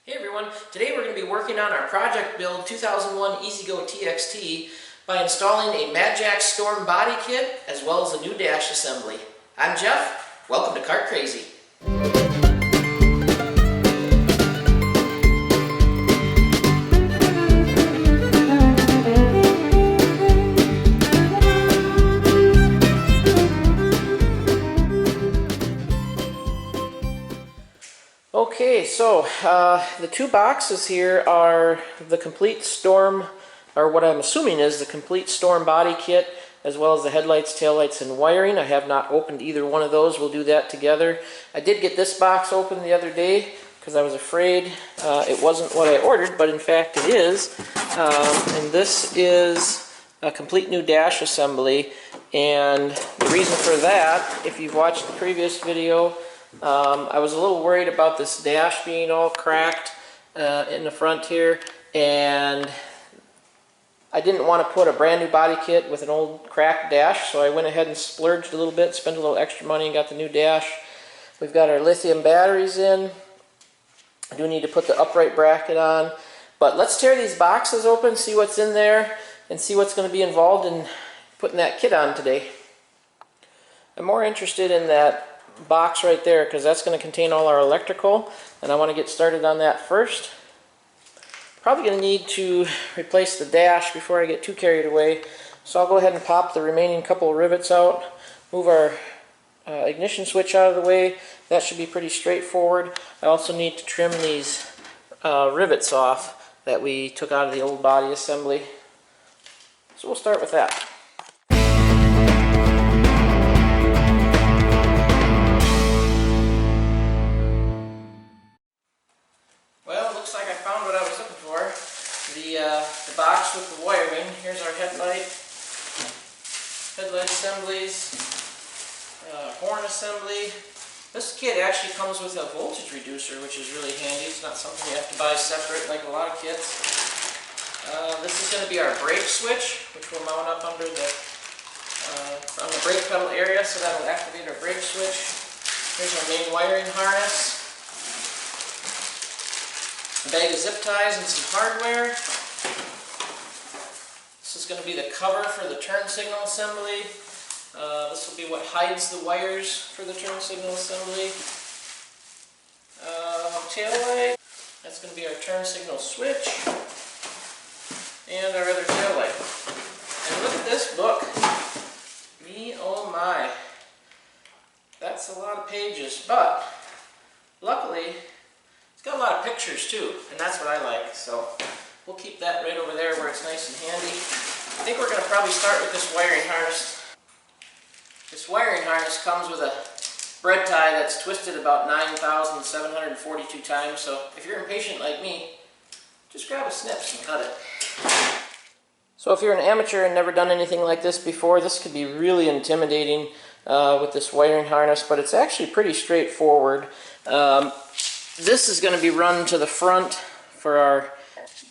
Hey everyone, today we're going to be working on our project build 2001 EZ-GO TXT by installing a MadJax storm body kit as well as a new dash assembly. I'm Jeff, welcome to Kart Crazy. Okay, so the two boxes here are the complete storm, or what I'm assuming is the complete storm body kit, as well as the headlights, taillights, and wiring. I have not opened either one of those. We'll do that together. I did get this box open the other day because I was afraid it wasn't what I ordered, but in fact it is. And this is a complete new dash assembly. And the reason for that, if you've watched the previous video, I was a little worried about this dash being all cracked in the front here, and I didn't want to put a brand new body kit with an old cracked dash, so I went ahead and splurged a little bit, spent a little extra money and got the new dash. We've got our lithium batteries in. I do need to put the upright bracket on, but let's tear these boxes open, see what's in there, and see what's going to be involved in putting that kit on today. I'm more interested in that box right there because that's going to contain all our electrical, and I want to get started on that first. Probably going to need to replace the dash before I get too carried away, so I'll go ahead and pop the remaining couple of rivets out, move our ignition switch out of the way. That should be pretty straightforward. I also need to trim these rivets off that we took out of the old body assembly, so we'll start with that. The box with the wiring. Here's our headlight assemblies, horn assembly. This kit actually comes with a voltage reducer, which is really handy. It's not something you have to buy separate like a lot of kits. This is going to be our brake switch, which will mount up under on the brake pedal area, so that will activate our brake switch. Here's our main wiring harness, a bag of zip ties and some hardware. This is going to be the cover for the turn signal assembly. This will be what hides the wires for the turn signal assembly. Tail light. That's going to be our turn signal switch. And our other tail light. And look at this book. Me oh my. That's a lot of pages, but luckily it's got a lot of pictures too, and that's what I like. So we'll keep that right over there where it's nice and handy. I think we're going to probably start with this wiring harness. This wiring harness comes with a bread tie that's twisted about 9,742 times, so if you're impatient like me, just grab a snips and cut it. So if you're an amateur and never done anything like this before, this could be really intimidating with this wiring harness, but it's actually pretty straightforward. This is going to be run to the front for our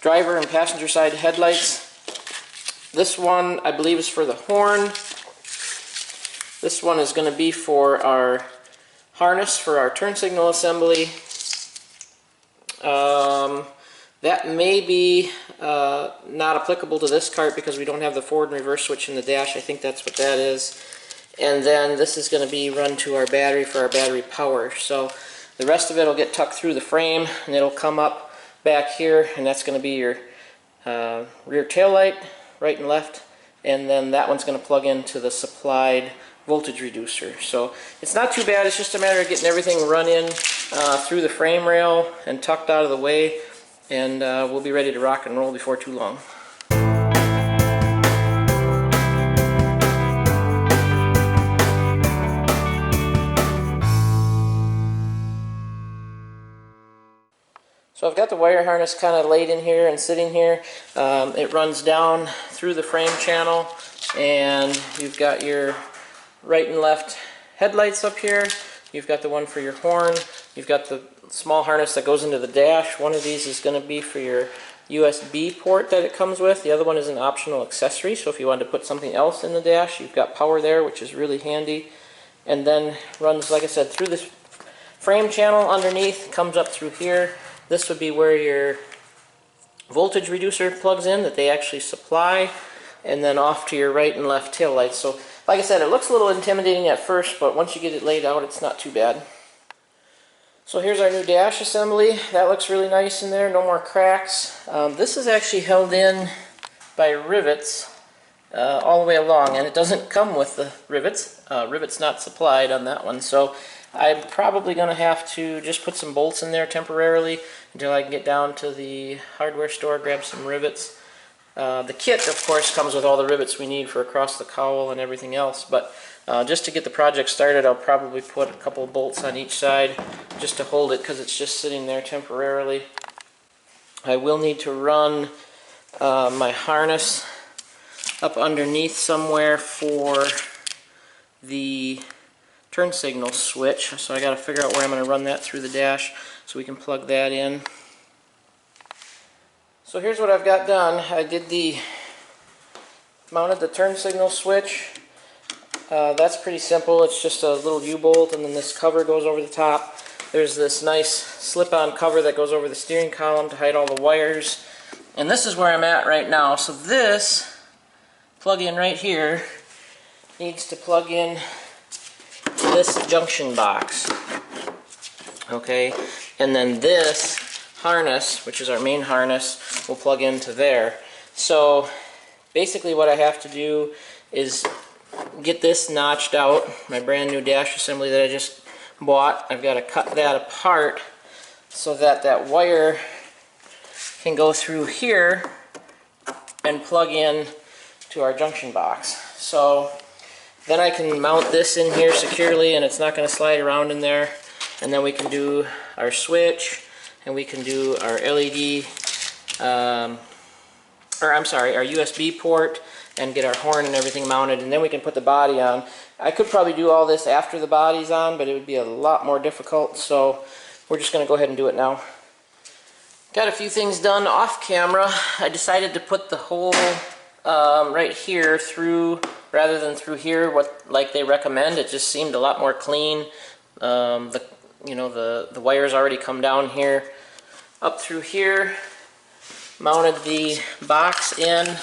driver and passenger side headlights. This one I believe is for the horn. This one is going to be for our harness for our turn signal assembly. That may be not applicable to this cart because we don't have the forward and reverse switch in the dash. I think that's what that is. And then this is going to be run to our battery for our battery power. So the rest of it will get tucked through the frame, and it'll come up back here, and that's going to be your rear tail light, right and left, and then that one's going to plug into the supplied voltage reducer. So it's not too bad. It's just a matter of getting everything run in through the frame rail and tucked out of the way, and we'll be ready to rock and roll before too long. So I've got the wire harness kind of laid in here and sitting here. It runs down through the frame channel, and you've got your right and left headlights up here. You've got the one for your horn. You've got the small harness that goes into the dash. One of these is going to be for your USB port that it comes with. The other one is an optional accessory, so if you wanted to put something else in the dash, you've got power there, which is really handy. And then runs, like I said, through this frame channel underneath, comes up through here. this would be where your voltage reducer plugs in that they actually supply, and then off to your right and left tail lights. So like I said, it looks a little intimidating at first, but once you get it laid out, it's not too bad. So here's our new dash assembly. That looks really nice in there, no more cracks. This is actually held in by rivets all the way along, and it doesn't come with the rivets. Rivets not supplied on that one, so I'm probably going to have to just put some bolts in there temporarily until I can get down to the hardware store, grab some rivets. The kit, of course, comes with all the rivets we need for across the cowl and everything else, but just to get the project started, I'll probably put a couple of bolts on each side just to hold it because it's just sitting there temporarily. I will need to run my harness up underneath somewhere for the turn signal switch, so I got to figure out where I'm going to run that through the dash so we can plug that in. So here's what I've got done. I mounted the turn signal switch. That's pretty simple. It's just a little U-bolt, and then this cover goes over the top. There's this nice slip-on cover that goes over the steering column to hide all the wires. And this is where I'm at right now. So this plug-in right here needs to plug in this junction box. Okay, and then this harness, which is our main harness, will plug into there. So basically what I have to do is get this notched out, my brand new dash assembly that I just bought. I've got to cut that apart so that that wire can go through here and plug in to our junction box. So then I can mount this in here securely and it's not going to slide around in there, and then we can do our switch and we can do our LED, our USB port, and get our horn and everything mounted, and then we can put the body on. I could probably do all this after the body's on, but it would be a lot more difficult, so we're just going to go ahead and do it now. Got a few things done off camera. I decided to put the hole right here through rather than through here, like they recommend. It just seemed a lot more clean. The wires already come down here up through here. Mounted the box in.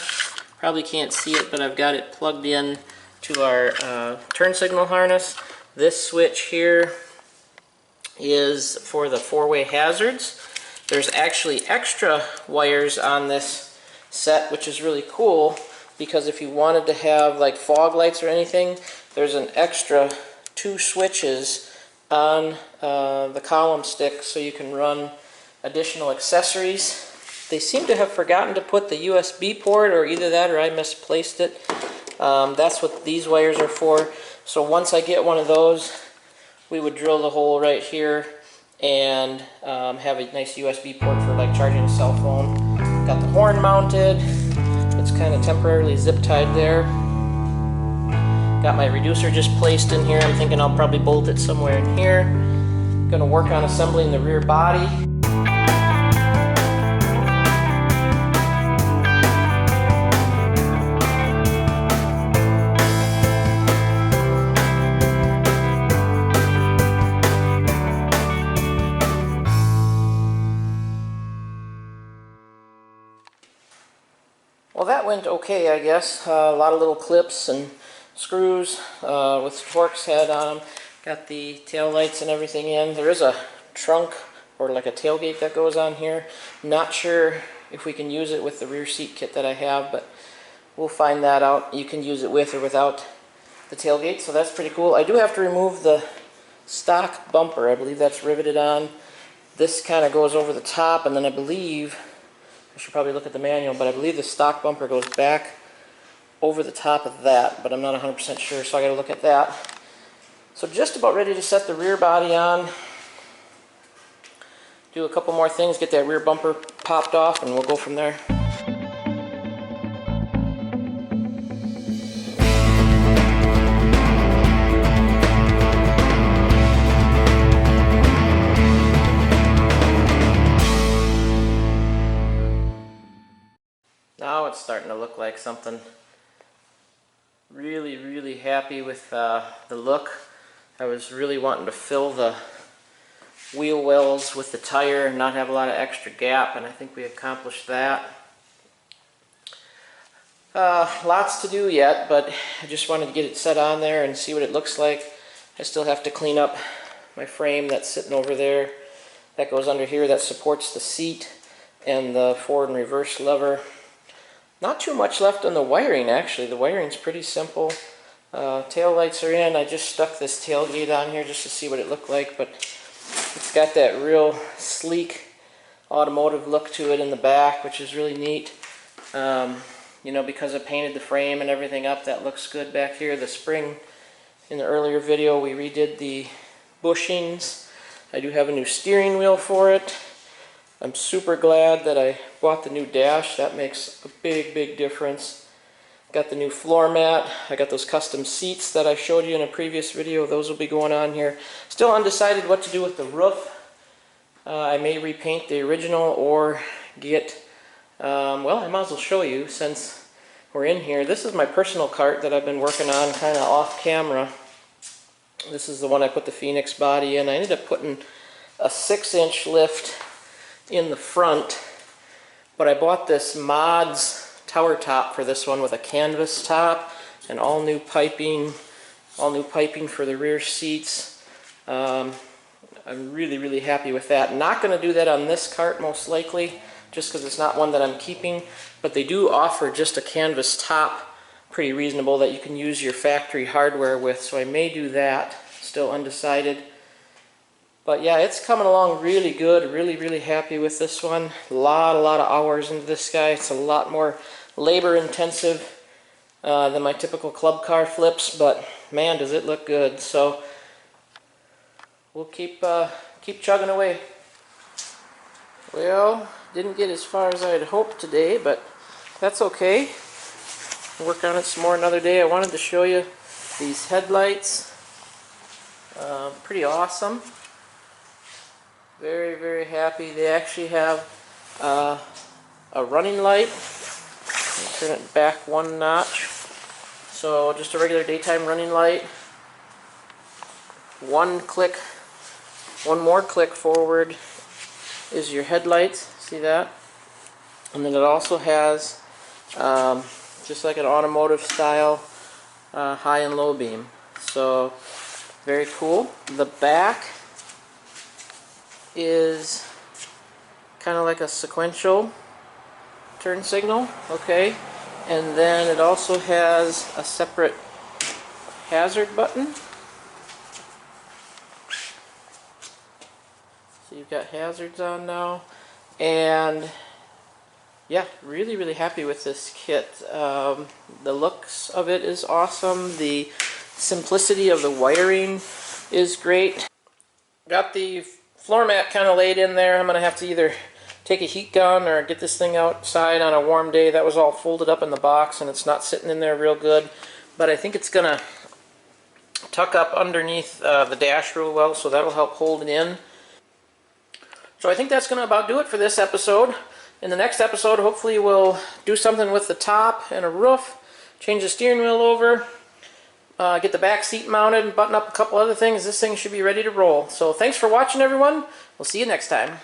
Probably can't see it, but I've got it plugged in to our turn signal harness. This switch here is for the four-way hazards. There's actually extra wires on this set, which is really cool, because if you wanted to have like fog lights or anything, there's an extra 2 switches on the column stick so you can run additional accessories. They seem to have forgotten to put the USB port, or either that or I misplaced it. That's what these wires are for. So once I get one of those, we would drill the hole right here and have a nice USB port for like charging a cell phone. Got the horn mounted. It's kind of temporarily zip tied there. Got my reducer just placed in here. I'm thinking I'll probably bolt it somewhere in here. Gonna work on assembling the rear body. Well, that went okay, I guess. A lot of little clips and screws with Torx head on them. Got the tail lights and everything in. There is a trunk or like a tailgate that goes on here. Not sure if we can use it with the rear seat kit that I have, but we'll find that out. You can use it with or without the tailgate, so that's pretty cool. I do have to remove the stock bumper. I believe that's riveted on. This kind of goes over the top, and then I believe, I should probably look at the manual, but I believe the stock bumper goes back over the top of that, but I'm not 100% sure, so I gotta look at that. So just about ready to set the rear body on. Do a couple more things, get that rear bumper popped off, and we'll go from there. Now it's starting to look like something. Really happy with the look. I was really wanting to fill the wheel wells with the tire and not have a lot of extra gap, and I think we accomplished that. Lots to do yet, but I just wanted to get it set on there and see what it looks like. I still have to clean up my frame that's sitting over there. That goes under here, that supports the seat and the forward and reverse lever. Not too much left on the wiring, actually. The wiring's pretty simple. Tail lights are in. I just stuck this tailgate on here just to see what it looked like, but it's got that real sleek automotive look to it in the back, which is really neat. You know, because I painted the frame and everything up, that looks good back here. The spring, in the earlier video, we redid the bushings. I do have a new steering wheel for it. I'm super glad that I bought the new dash. That makes a big, big difference. Got the new floor mat. I got those custom seats that I showed you in a previous video. Those will be going on here. Still undecided what to do with the roof. I may repaint the original or get, well, I might as well show you since we're in here. This is my personal cart that I've been working on kind of off camera. This is the one I put the Phoenix body in. I ended up putting a 6-inch lift in the front, but I bought this Mod's tower top for this one with a canvas top and all new piping for the rear seats. I'm really happy with that. Not going to do that on this cart most likely, just because it's not one that I'm keeping, but they do offer just a canvas top, pretty reasonable, that you can use your factory hardware with, so I may do that. Still undecided. But yeah, it's coming along really good. Really happy with this one. A lot of hours into this guy. It's a lot more labor intensive than my typical club car flips, but man, does it look good. So we'll keep chugging away. Well, didn't get as far as I had hoped today, but that's okay. We'll work on it some more another day. I wanted to show you these headlights. Pretty awesome. Very happy. They actually have a running light. Turn it back one notch. So just a regular daytime running light. One more click forward is your headlights. See that? And then it also has just like an automotive style high and low beam. So very cool. The back is kind of like a sequential turn signal, okay, and then it also has a separate hazard button. So you've got hazards on now, and yeah, really happy with this kit. The looks of it is awesome. The simplicity of the wiring is great. Got the floor mat kind of laid in there. I'm going to have to either take a heat gun or get this thing outside on a warm day. That was all folded up in the box and it's not sitting in there real good. But I think it's going to tuck up underneath the dash real well, so that'll help hold it in. So I think that's going to about do it for this episode. In the next episode, hopefully we'll do something with the top and a roof, change the steering wheel over, get the back seat mounted, and button up a couple other things. This thing should be ready to roll. So thanks for watching, everyone. We'll see you next time.